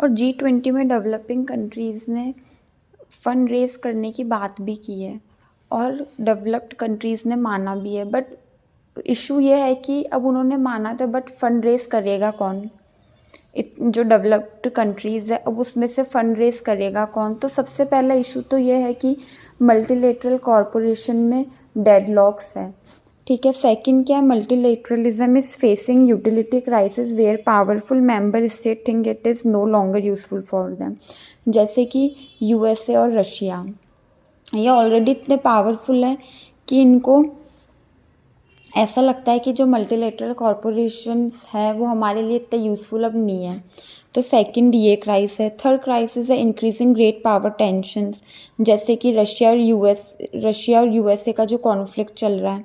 और G20 में developing countries ने फ़ंड रेज़ करने की बात भी की है और डेवलप्ड कंट्रीज़ ने माना भी है, बट इशू ये है कि अब उन्होंने माना था बट फ़ंड रेज़ करेगा कौन? जो डेवलप्ड कंट्रीज़ है अब उसमें से फ़ंड रेज़ करेगा कौन? तो सबसे पहला इशू तो ये है कि मल्टीलेटरल कॉरपोरेशन में डेडलॉक्स है, ठीक है। सेकंड क्या है, multilateralism is facing utility crisis where powerful member state think it is no longer useful for them. जैसे कि यूएसए और रशिया, ये ऑलरेडी इतने पावरफुल है कि इनको ऐसा लगता है कि जो मल्टीलेटरल कॉरपोरेशंस है वो हमारे लिए इतने यूज़फुल अब नहीं है। तो सेकंड ये क्राइसिस है। थर्ड क्राइसिस है इंक्रीजिंग ग्रेट पावर टेंशंस, जैसे कि रशिया और यूएसए का जो कॉन्फ्लिक्ट चल रहा है,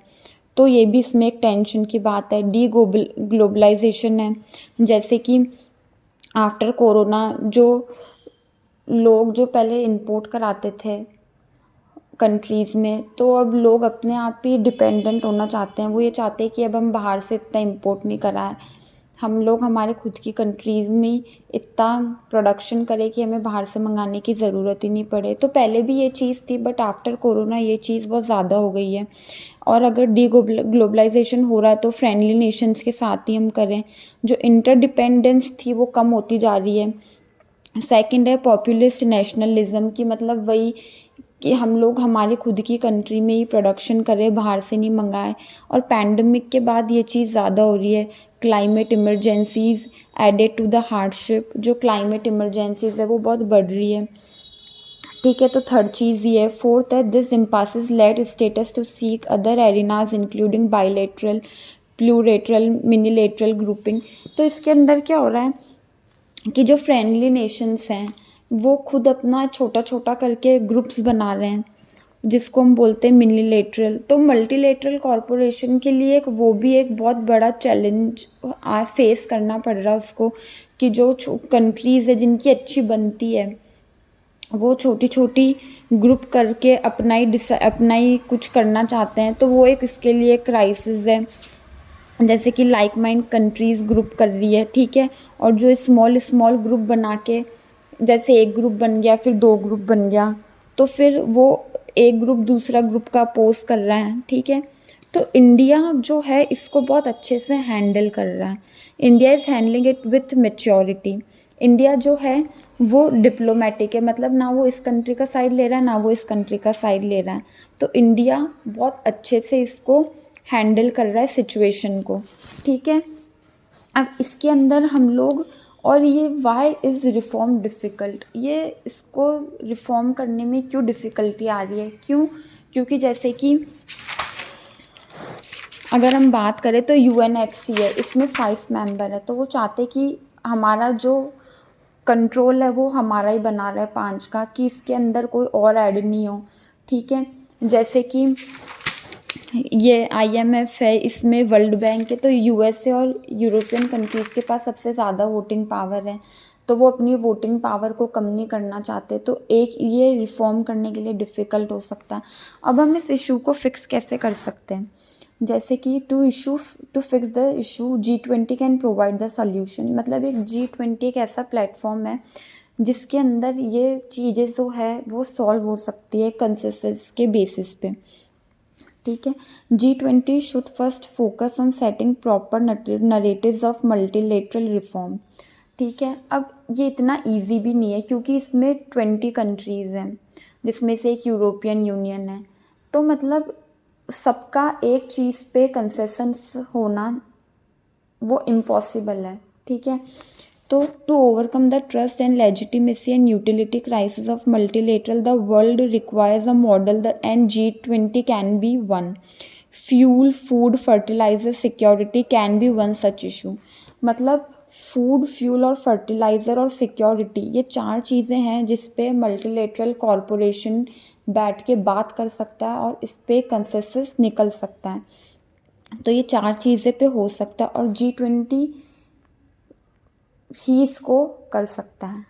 तो ये भी इसमें एक टेंशन की बात है। ग्लोबलाइजेशन है, जैसे कि आफ्टर कोरोना जो लोग जो पहले इंपोर्ट कराते थे कंट्रीज़ में, तो अब लोग अपने आप ही डिपेंडेंट होना चाहते हैं। वो ये चाहते हैं कि अब हम बाहर से इतना इंपोर्ट नहीं कराएं, हम लोग हमारे खुद की कंट्रीज़ में इतना प्रोडक्शन करें कि हमें बाहर से मंगाने की ज़रूरत ही नहीं पड़े। तो पहले भी ये चीज़ थी, बट आफ्टर कोरोना ये चीज़ बहुत ज़्यादा हो गई है। और अगर ग्लोबलाइजेशन हो रहा है तो फ्रेंडली नेशंस के साथ ही हम करें। जो इंटरडिपेंडेंस थी वो कम होती जा रही है। सेकंड है पॉपुलिस्ट नेशनलिज्म की, मतलब वही कि हम लोग हमारे खुद की कंट्री में ही प्रोडक्शन करें, बाहर से नहीं मंगाएं। और पैंडमिक के बाद ये चीज़ ज़्यादा हो रही है। Climate emergencies added to the hardship, जो क्लाइमेट इमरजेंसीज है वो बहुत बढ़ रही है, ठीक है। तो थर्ड चीज़ ये है। फोर्थ है this emphasis led states to seek other arenas including bilateral, plurilateral, minilateral grouping. तो इसके अंदर क्या हो रहा है कि जो फ्रेंडली नेशंस हैं वो खुद अपना छोटा छोटा करके ग्रुप्स बना रहे हैं, जिसको हम बोलते हैं मिनीलेटरल। तो मल्टीलेटरल कॉरपोरेशन के लिए एक वो भी एक बहुत बड़ा चैलेंज फेस करना पड़ रहा है उसको, कि जो कंट्रीज़ है जिनकी अच्छी बनती है वो छोटी छोटी ग्रुप करके अपना ही कुछ करना चाहते हैं। तो वो एक इसके लिए क्राइसिस है, जैसे कि लाइक माइंड कंट्रीज़ ग्रुप कर रही है, ठीक है। और जो स्मॉल स्मॉल ग्रुप बना के, जैसे एक ग्रुप बन गया फिर दो ग्रुप बन गया, तो फिर वो एक ग्रुप दूसरा ग्रुप का अपोज कर रहा है, ठीक है। तो इंडिया जो है इसको बहुत अच्छे से हैंडल कर रहा है। India is handling it with maturity. India जो है वो डिप्लोमेटिक है, मतलब ना वो इस कंट्री का साइड ले रहा है ना वो इस कंट्री का साइड ले रहा है। तो इंडिया बहुत अच्छे से इसको हैंडल कर रहा है सिचुएशन को, ठीक है। अब इसके अंदर हम लोग, और ये वाई इज़ रिफॉर्म डिफ़िकल्ट, ये इसको रिफॉर्म करने में क्यों डिफ़िकल्टी आ रही है, क्यों? क्योंकि जैसे कि अगर हम बात करें तो यूएनएफसी है, इसमें 5 मेंबर है, तो वो चाहते कि हमारा जो कंट्रोल है वो हमारा ही बना रहे 5 का, कि इसके अंदर कोई और ऐड नहीं हो, ठीक है। जैसे कि ये आईएमएफ है, इसमें वर्ल्ड बैंक है, तो यूएसए और यूरोपियन कंट्रीज़ के पास सबसे ज़्यादा वोटिंग पावर है, तो वो अपनी वोटिंग पावर को कम नहीं करना चाहते। तो एक ये रिफॉर्म करने के लिए डिफ़िकल्ट हो सकता है। अब हम इस इशू को फिक्स कैसे कर सकते हैं, जैसे कि to fix the issue G20 can provide the solution. मतलब एक G20 एक ऐसा प्लेटफॉर्म है जिसके अंदर ये चीज़ें जो है वो सॉल्व हो सकती है कंसेंसस के बेसिस पे, ठीक है। G20 should first focus on setting proper narratives of multilateral reform, ठीक है। अब ये इतना इजी भी नहीं है क्योंकि इसमें 20 कंट्रीज़ हैं, जिसमें से एक यूरोपियन यूनियन है। तो मतलब सबका एक चीज़ पे कंसेंसस होना वो इम्पॉसिबल है, ठीक है। तो to overcome the trust and legitimacy and utility crisis of multilateral the world requires a model the and G20 can be one. Fuel, food, fertilizer security can be one such issue. मतलब food, fuel और fertilizer और security, ये 4 चीज़ें हैं जिस पे multilateral corporation बैठ के बात कर सकता है और इस पे कंसेंसस निकल सकता है। तो ये 4 चीज़ें पे हो सकता है और G20 ही इसको कर सकता है।